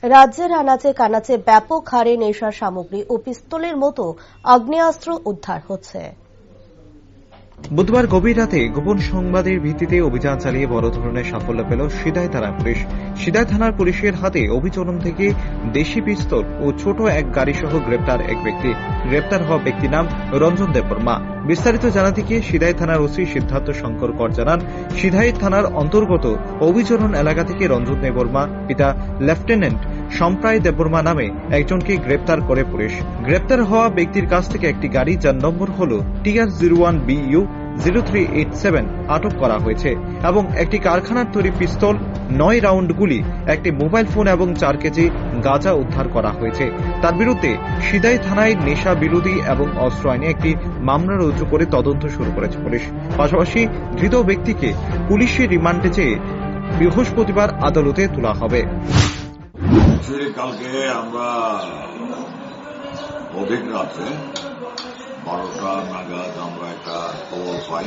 রাজ্যের আনাচে কানাচে ব্যাপক হারে নেশার সামগ্রী ও পিস্তলের মতো আগ্নেয়াস্ত্র উদ্ধার হচ্ছে। বুধবার গভীর রাতে গোপন সংবাদের ভিত্তিতে অভিযান চালিয়ে বড় ধরনের সাফল্য পেল সিদাই থানা পুলিশ। সিদাই থানার পুলিশের হাতে অভিযোজন থেকে দেশি পিস্তল ও ছোট এক গাড়ি সহ গ্রেপ্তার এক ব্যক্তি। গ্রেপ্তার হওয়া ব্যক্তির নাম রঞ্জন দেববর্মা। বিস্তারিত জানাতে গিয়ে সিদাই থানার ওসি সিদ্ধার্থ শঙ্কর কর জানান, সিদাই থানার অন্তর্গত অভিচরণ এলাকা থেকে রঞ্জন দেববর্মা পিতা লেফটেন্যান্ট সম্প্রায় দেববর্মা নামে একজনকে গ্রেপ্তার করে পুলিশ। গ্রেপ্তার হওয়া ব্যক্তির কাছ থেকে একটি গাড়ি যার নম্বর হল TR01BU 0387 আটক করা হয়েছে এবং একটি কারখানার তৈরি পিস্তল, 9 রাউন্ড গুলি, একটি মোবাইল ফোন এবং 4 কেজি গাঁজা উদ্ধার করা হয়েছে। তার বিরুদ্ধে সিদাই থানায় নেশা বিরোধী এবং অস্ত্র আইনে একটি মামলা রুজু করে তদন্ত শুরু করেছে পুলিশ। পাশাপাশি ধৃত ব্যক্তিকে পুলিশের রিমান্ডে চেয়ে বৃহস্পতিবার আদালতে তোলা হবে। কালকে আমরা অধিক রাত্রে 12টা নাগাদ আমরা একটা খবর পাই,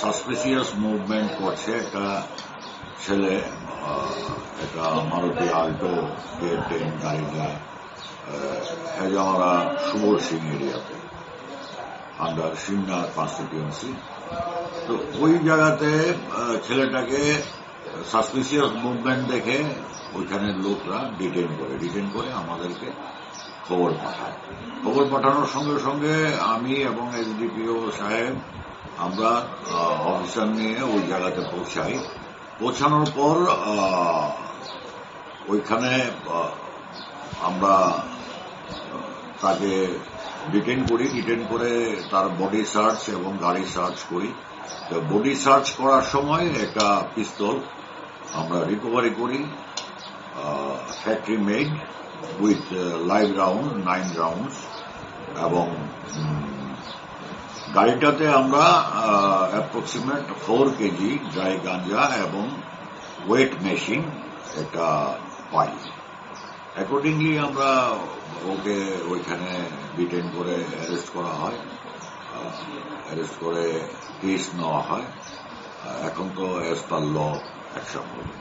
সাসপিসিয়াস মুভমেন্ট করছে একটা ছেলে, একটা মারুতি আল্টো K10 গাড়ি নিয়ে হেজামারা সুবল সিং এরিয়াতে আন্ডার সিন্নার কনস্টিটিউয়েন্সি। তো ওই জায়গাতে ছেলেটাকে সাসপিসিয়াস মুভমেন্ট দেখে ওইখানের লোকরা ডিটেন করে আমাদেরকে খবর পাঠায়। খবর পাঠানোর সঙ্গে সঙ্গে আমি এবং SDPO সাহেব আমরা অফিসার নিয়ে ওই জায়গাতে পৌঁছাই। পৌঁছানোর পর ওইখানে আমরা তাকে ডিটেন করে তার বডি সার্চ এবং গাড়ি সার্চ করি। তো বডি সার্চ করার সময় একটা পিস্তল আমরা রিকভারি করি, factory made with live round 9 rounds, এবং গাড়িটাতে আমরা অ্যাপ্রক্সিমেট 4 কেজি ড্রাই গাঞ্জা এবং ওয়েট মেশিন এটা পাই। অ্যাকর্ডিংলি আমরা ওকে ওইখানে ডিটেন করে অ্যারেস্ট করা হয়, অ্যারেস্ট করে কেস নেওয়া হয়। এখন তো অ্যাজ পার ল অ্যাকশন হবে।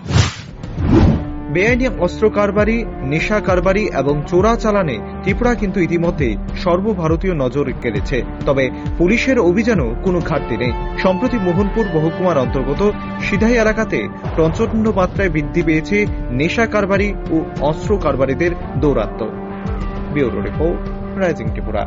বেআইনি অস্ত্র কারবারি, নেশা কারবারি এবং চোরাচালানে ত্রিপুরা কিন্তু ইতিমধ্যেই সর্বভারতীয় নজর কেড়েছে। তবে পুলিশের অভিযানও কোনো ঘাটতি নেই। সম্প্রতি মোহনপুর মহকুমার অন্তর্গত সিদাই এলাকাতে প্রচন্ড মাত্রায় বৃদ্ধি পেয়েছে নেশা কারবারি ও অস্ত্র কারবারিদের দৌরাত্ম্য। Bureau report, rising Tripura.